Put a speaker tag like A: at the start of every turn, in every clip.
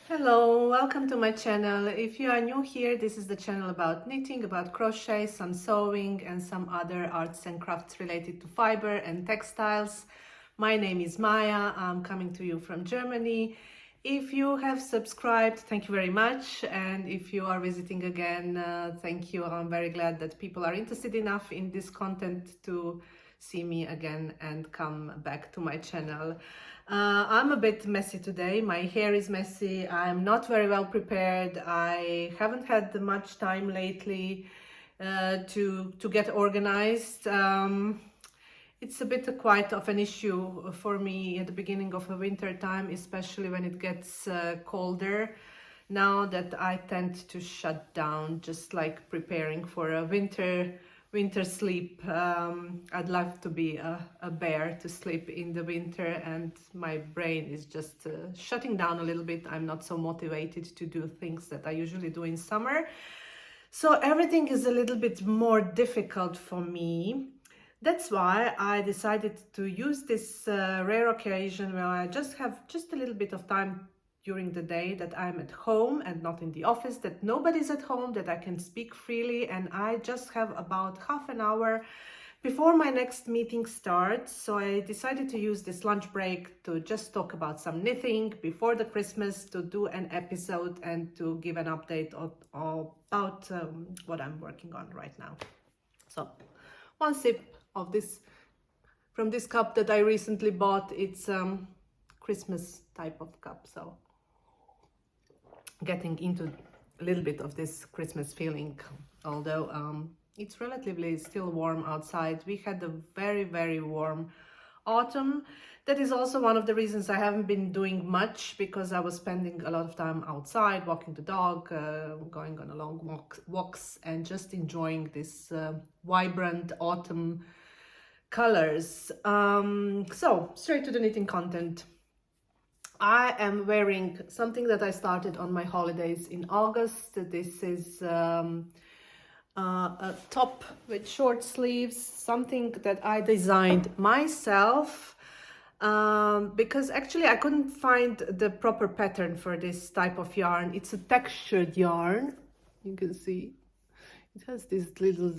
A: Hello, welcome to my channel. If you are new here, this is the channel about knitting, about crochet, some sewing and some other arts and crafts related to fiber and textiles. My name is Maya. I'm coming to you from Germany. If you have subscribed, thank you very much. And if you are visiting again, thank you. I'm very glad that people are interested enough in this content to see me again and come back to my channel. I'm a bit messy today. My hair is messy. I'm not very well prepared. I haven't had much time lately to get organized. It's a bit quite of an issue for me at the beginning of a winter time, especially when it gets colder. Now that I tend to shut down, just like preparing for a winter sleep. I'd love to be a bear to sleep in the winter, and my brain is just shutting down a little bit. I'm not so motivated to do things that I usually do in summer. So everything is a little bit more difficult for me. That's why I decided to use this rare occasion where I just have just a little bit of time during the day, that I'm at home and not in the office, that nobody's at home, that I can speak freely, and I just have about half an hour before my next meeting starts. So I decided to use this lunch break to just talk about some knitting before the Christmas, to do an episode and to give an update about what I'm working on right now. So one sip of this from this cup that I recently bought. It's Christmas type of cup, so getting into a little bit of this Christmas feeling, although it's relatively still warm outside. We had a very warm autumn. That is also one of the reasons I haven't been doing much, because I was spending a lot of time outside, walking the dog, going on a long walks and just enjoying this vibrant autumn colors. So straight to the knitting content. I am wearing something that I started on my holidays in August. This is a top with short sleeves, something that I designed myself, because actually I couldn't find the proper pattern for this type of yarn. It's a textured yarn. You can see it has these little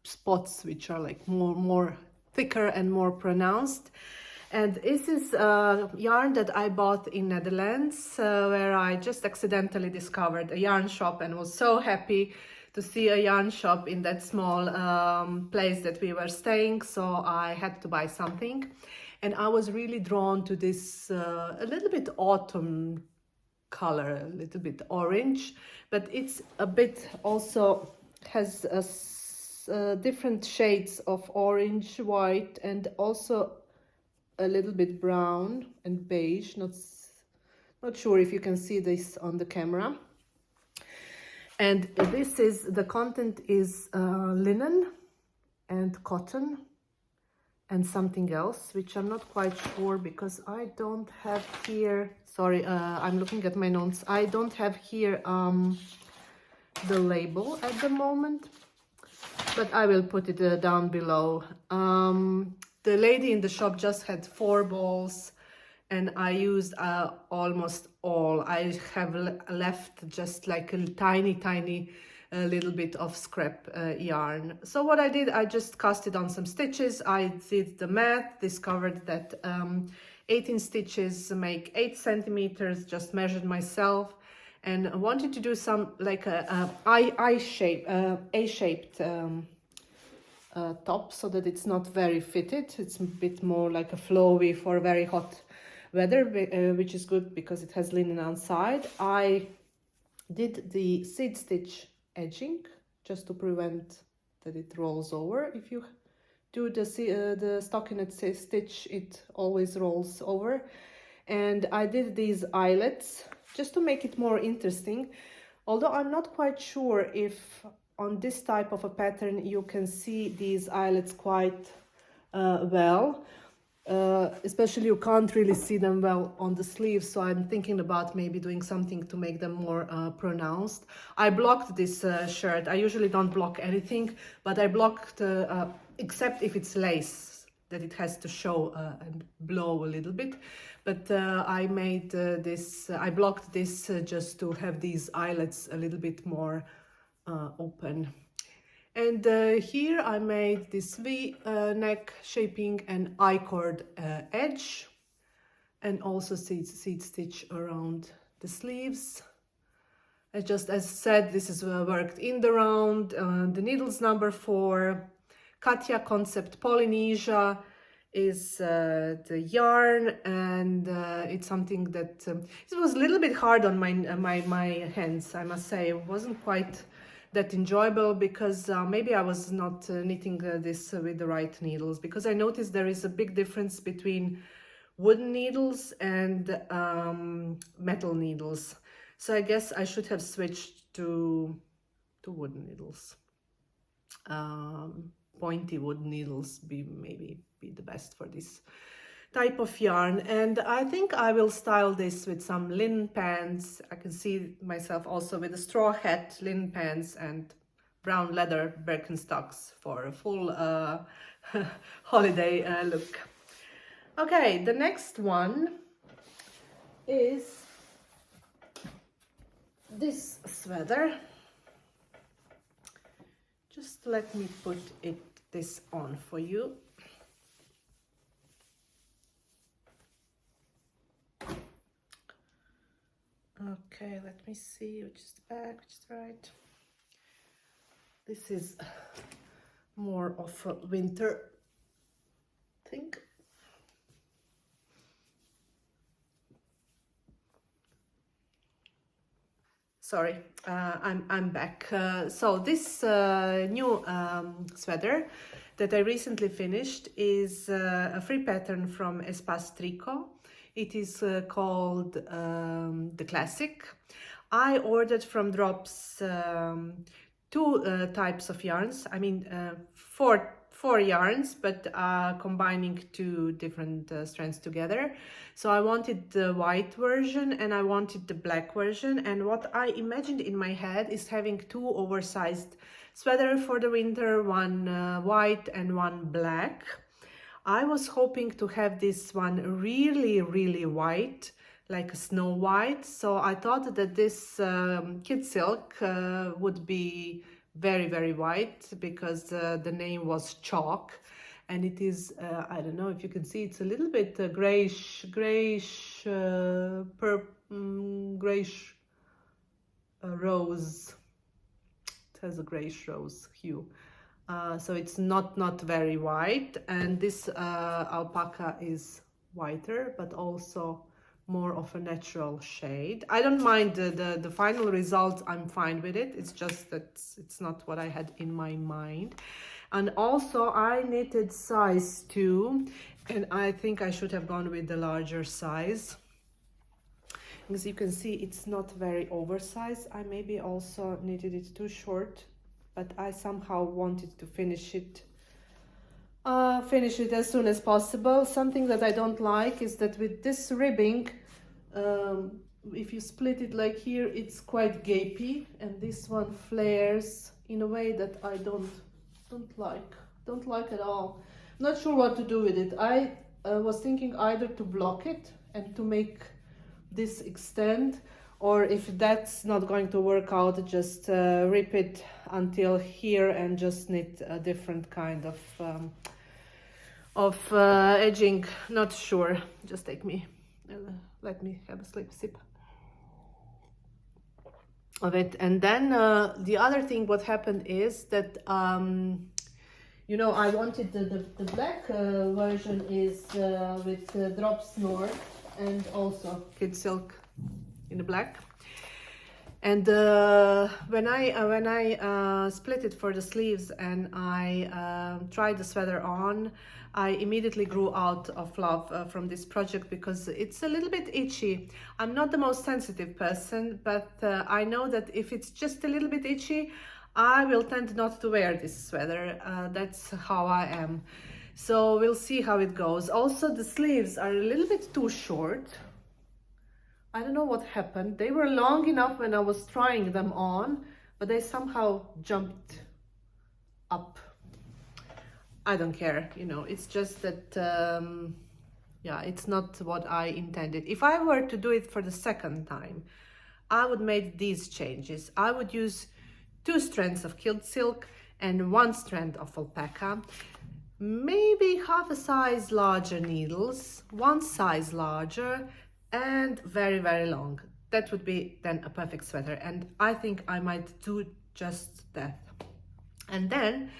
A: spots which are like more thicker and more pronounced. And this is a yarn that I bought in Netherlands, where I just accidentally discovered a yarn shop and was so happy to see a yarn shop in that small place that we were staying. So I had to buy something, and I was really drawn to this a little bit autumn color, a little bit orange, but it's a bit also has different shades of orange, white, and also a little bit brown and beige. Not sure if you can see this on the camera. And this is, the content is linen and cotton and something else, which I'm not quite sure because I don't have here, sorry, I'm looking at my notes. I don't have here the label at the moment, but I will put it down below. The lady in the shop just had 4 balls, and I used almost all. I have left just like a tiny little bit of scrap yarn. So what I did, I just cast it on some stitches. I did the math, discovered that 18 stitches make 8 centimeters, just measured myself, and I wanted to do some like a A-shaped top, so that it's not very fitted. It's a bit more like a flowy for very hot weather, which is good because it has linen outside. I did the seed stitch edging just to prevent that it rolls over. If you do the stockinette stitch, it always rolls over. And I did these eyelets just to make it more interesting, although I'm not quite sure if on this type of a pattern you can see these eyelets quite well. Especially you can't really see them well on the sleeves, so I'm thinking about maybe doing something to make them more pronounced. I blocked this shirt. I usually don't block anything, but I blocked except if it's lace, that it has to show and blow a little bit. but I made I blocked this just to have these eyelets a little bit more open. And here I made this V neck shaping and I-cord edge, and also seed stitch around the sleeves. And just as said, this is worked in the round. The needles number 4, Katya Concept Polynesia is the yarn, and it's something that it was a little bit hard on my hands, I must say. It wasn't quite that enjoyable because maybe I was not knitting this with the right needles, because I noticed there is a big difference between wooden needles and metal needles. So I guess I should have switched to wooden needles. Pointy wood needles maybe be the best for this type of yarn. And I think I will style this with some linen pants. I can see myself also with a straw hat, linen pants, and brown leather Birkenstocks for a full holiday look. Okay, the next one is this sweater. Just let me put this on for you. Okay, let me see which is the back, which is the right. This is more of a winter thing. Sorry, I'm back. So this new sweater that I recently finished is a free pattern from Espace Tricot. It is called the Classic. I ordered from Drops 2 types of yarns. I mean, four yarns, but combining 2 different strands together. So I wanted the white version and I wanted the black version. And what I imagined in my head is having 2 oversized sweater for the winter, one white and one black. I was hoping to have this one really white, like a snow white. So I thought that this kid silk would be very white, because the name was Chalk, and it is I don't know if you can see, it's a little bit grayish rose. It has a grayish rose hue, so it's not very white. And this alpaca is whiter, but also more of a natural shade. I don't mind the final result. I'm fine with it. It's just that it's not what I had in my mind. And also I knitted size 2, and I think I should have gone with the larger size. As you can see, it's not very oversized. I maybe also knitted it too short, but I somehow wanted to finish it as soon as possible. Something that I don't like is that with this ribbing, if you split it like here, it's quite gapey, and this one flares in a way that I don't like at all. Not sure what to do with it. I was thinking either to block it and to make this extend, or if that's not going to work out, just rip it until here and just knit a different kind of edging. Not sure. Just let me have a sip of it. And then the other thing what happened is that you know, I wanted the black version is with Drops North and also kid silk in the black. And when I split it for the sleeves and I tried the sweater on, I immediately grew out of love from this project, because it's a little bit itchy. I'm not the most sensitive person, but I know that if it's just a little bit itchy, I will tend not to wear this sweater. That's how I am. So we'll see how it goes. Also, the sleeves are a little bit too short. I don't know what happened. They were long enough when I was trying them on, but they somehow jumped up. I don't care, you know, it's just that Yeah, it's not what I intended. If I were to do it for the second time, I would make these changes. I would use 2 strands of killed silk and 1 strand of alpaca, maybe half a size larger needles, 1 size larger, and very, very long. That would be then a perfect sweater, and I think I might do just that. And then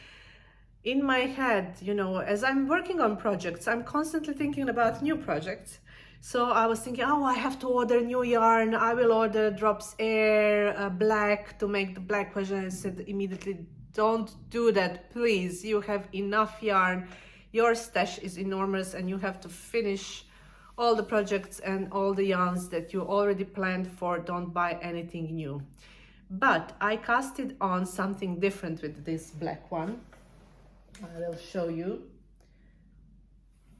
A: in my head, you know, as I'm working on projects, I'm constantly thinking about new projects. So I was thinking, oh, I have to order new yarn. I will order Drops Air black to make the black version. I said immediately, don't do that, please. You have enough yarn. Your stash is enormous and you have to finish all the projects and all the yarns that you already planned for. Don't buy anything new. But I casted on something different with this black one. I will show you,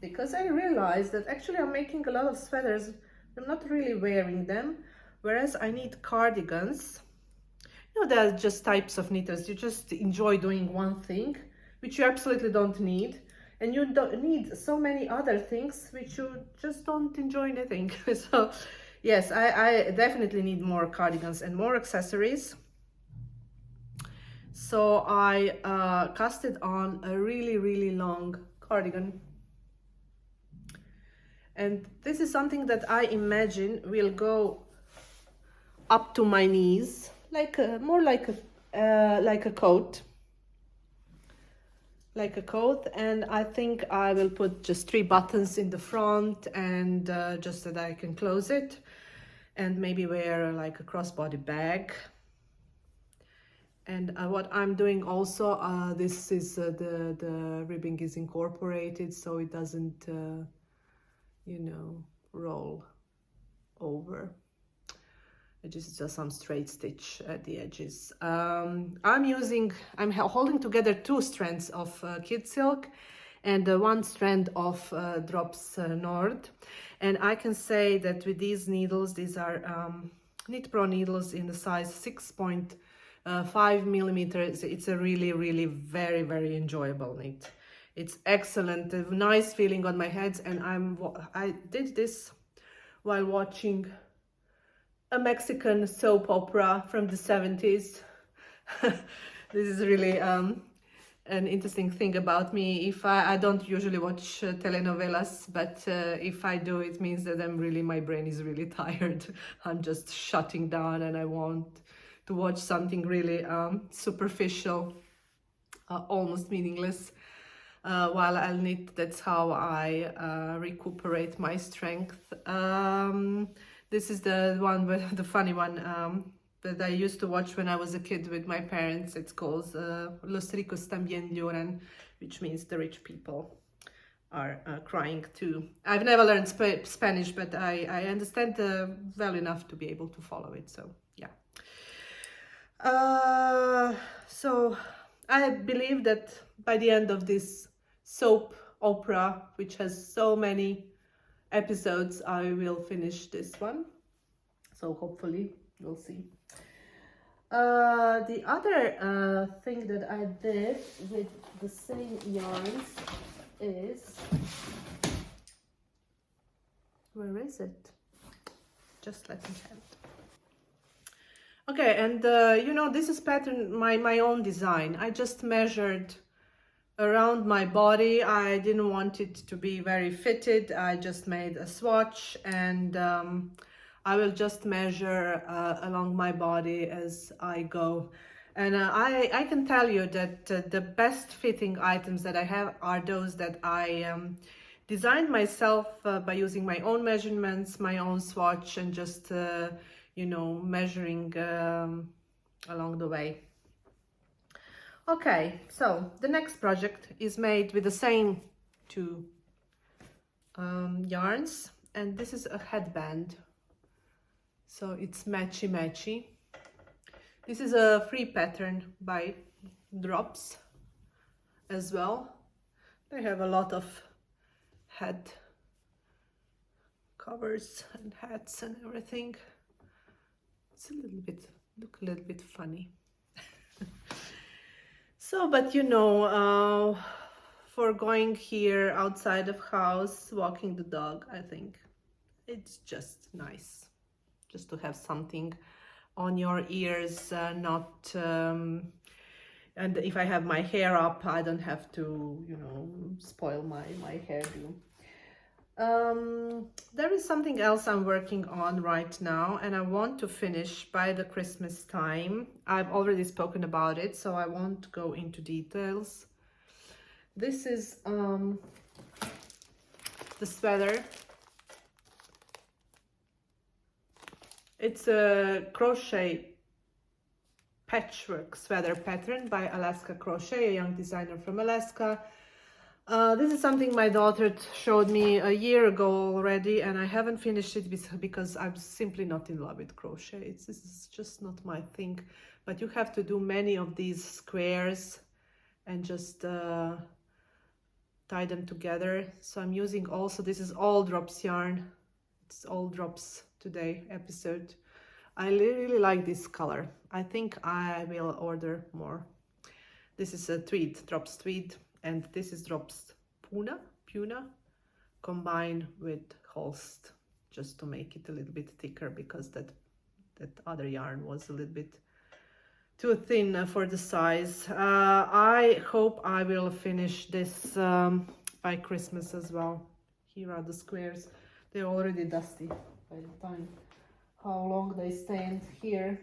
A: because I realized that actually I'm making a lot of sweaters. I'm not really wearing them, whereas I need cardigans. You know, there are just types of knitters. You just enjoy doing one thing, which you absolutely don't need. And you don't need so many other things, which you just don't enjoy knitting. So yes, I definitely need more cardigans and more accessories. So I casted on a really, really long cardigan. And this is something that I imagine will go up to my knees, like more like a coat. Like a coat, and I think I will put just 3 buttons in the front, and just so that I can close it, and maybe wear like a crossbody bag. And what I'm doing also, this is the ribbing is incorporated, so it doesn't, you know, roll over. It is just some straight stitch at the edges. I'm holding together 2 strands of kid silk and 1 strand of Drops Nord. And I can say that with these needles, these are Knit Pro needles in the size 6.5 millimeters. It's a really, really very, very enjoyable knit. It's excellent, a nice feeling on my hands, and I did this while watching a Mexican soap opera from the 70s. This is really an interesting thing about me. If I don't usually watch telenovelas, but if I do, it means that my brain is really tired. I'm just shutting down and I want to watch something really superficial, almost meaningless. While I'll knit, that's how I recuperate my strength. This is the one, the funny one that I used to watch when I was a kid with my parents. It's called Los ricos también lloran, which means the rich people are crying too. I've never learned Spanish, but I understand well enough to be able to follow it, so yeah. So I believe that by the end of this soap opera, which has so many episodes, I will finish this one. So hopefully we'll see. The other thing that I did with the same yarns is, where is it? Just let me have it. Okay, and you know, this is pattern my own design. I just measured around my body. I didn't want it to be very fitted. I just made a swatch, and I will just measure along my body as I go. And I can tell you that the best fitting items that I have are those that I designed myself by using my own measurements, my own swatch, and just you know, measuring along the way. Okay, so the next project is made with the same 2 yarns, and this is a headband, so it's matchy. This is a free pattern by Drops as well. They have a lot of head covers and hats and everything. It's look a little bit funny. So, but you know, for going here outside of house, walking the dog. I think it's just nice just to have something on your ears, not and if I have my hair up, I don't have to, you know, spoil my hairdo. There is something else I'm working on right now, and I want to finish by the Christmas time. I've already spoken about it, so I won't go into details. This is the sweater. It's a crochet patchwork sweater pattern by Alaska Crochet, a young designer from Alaska. This is something my daughter showed me a year ago already, and I haven't finished it because I'm simply not in love with crochet. This is just not my thing. But you have to do many of these squares and just tie them together. So I'm using also, this is all drops yarn. It's all drops today episode. I really like this color. I think I will order more. This is a tweed, drops tweed, and this is drops puna combined with Holst, just to make it a little bit thicker, because that other yarn was a little bit too thin for the size. I hope I will finish this by Christmas as well. Here are the squares. They're already dusty by the time how long they stand here.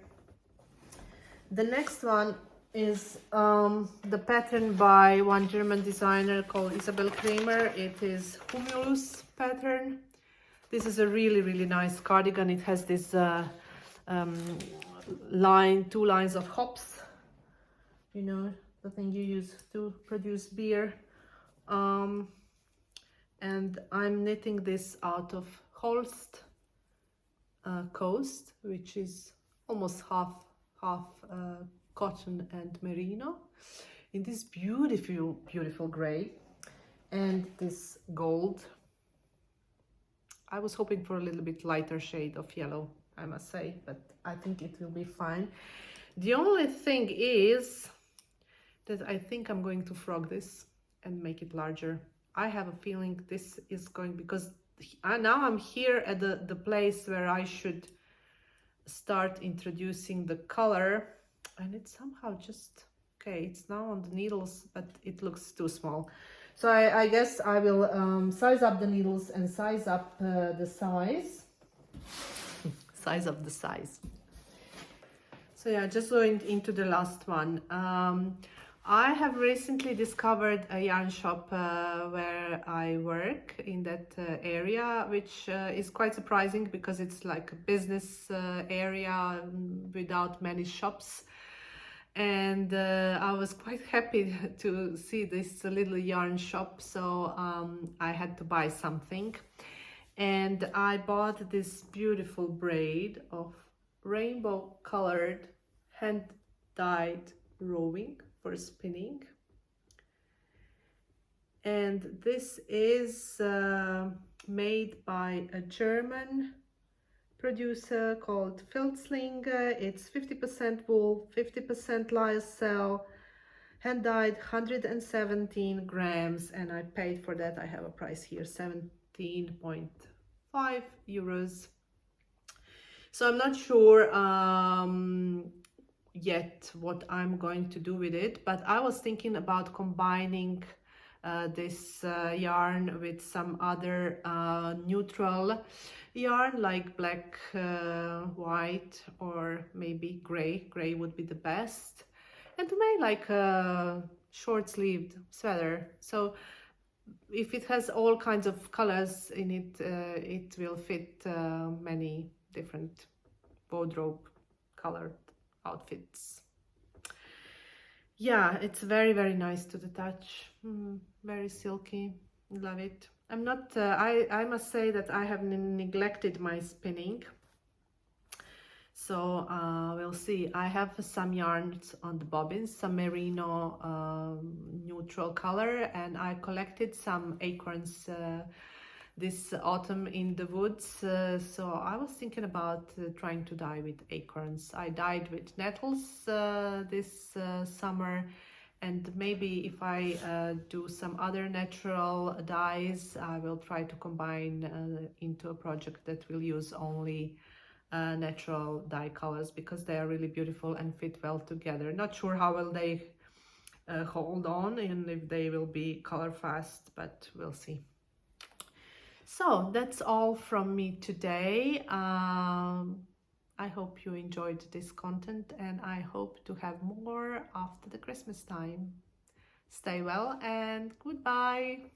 A: The next one is the pattern by one German designer called Isabel Kramer. It is Humulus pattern. This is a really nice cardigan. It has this two lines of hops, you know, the thing you use to produce beer. And I'm knitting this out of Holst Coast, which is almost half cotton and merino, in this beautiful gray and this gold. I was hoping for a little bit lighter shade of yellow, I must say, but I think it will be fine. The only thing is that I think I'm going to frog this and make it larger. I have a feeling this is going, because now I'm here at the place where I should start introducing the color, and it's somehow just okay. It's now on the needles, but it looks too small. So I guess I will size up the needles and size up the size. Size up the size. So yeah, just going into the last one. I have recently discovered a yarn shop where I work in that area, which is quite surprising because it's like a business area without many shops. And I was quite happy to see this little yarn shop, so I had to buy something. And I bought this beautiful braid of rainbow colored hand-dyed roving for spinning, and this is made by a German producer called Filzling. It's 50% wool, 50% lyocell, hand dyed, 117 grams, and I paid for that. I have a price here, 17.5 euros. So I'm not sure yet what I'm going to do with it, but I was thinking about combining this yarn with some other neutral yarn, like black, white, or maybe gray. Gray would be the best, and to make like a short-sleeved sweater. So if it has all kinds of colors in it, it will fit many different wardrobe colored outfits. Yeah, it's very nice to the touch. Very silky. Love it. I'm not I must say that I have neglected my spinning, so we'll see. I have some yarns on the bobbins, some merino neutral color, and I collected some acorns this autumn in the woods, so I was thinking about trying to dye with acorns. I dyed with nettles this summer, And maybe if I do some other natural dyes, I will try to combine into a project that will use only natural dye colors, because they are really beautiful and fit well together. Not sure how will they hold on and if they will be color fast, but we'll see. So that's all from me today. I hope you enjoyed this content, and I hope to have more after the Christmas time. Stay well and goodbye.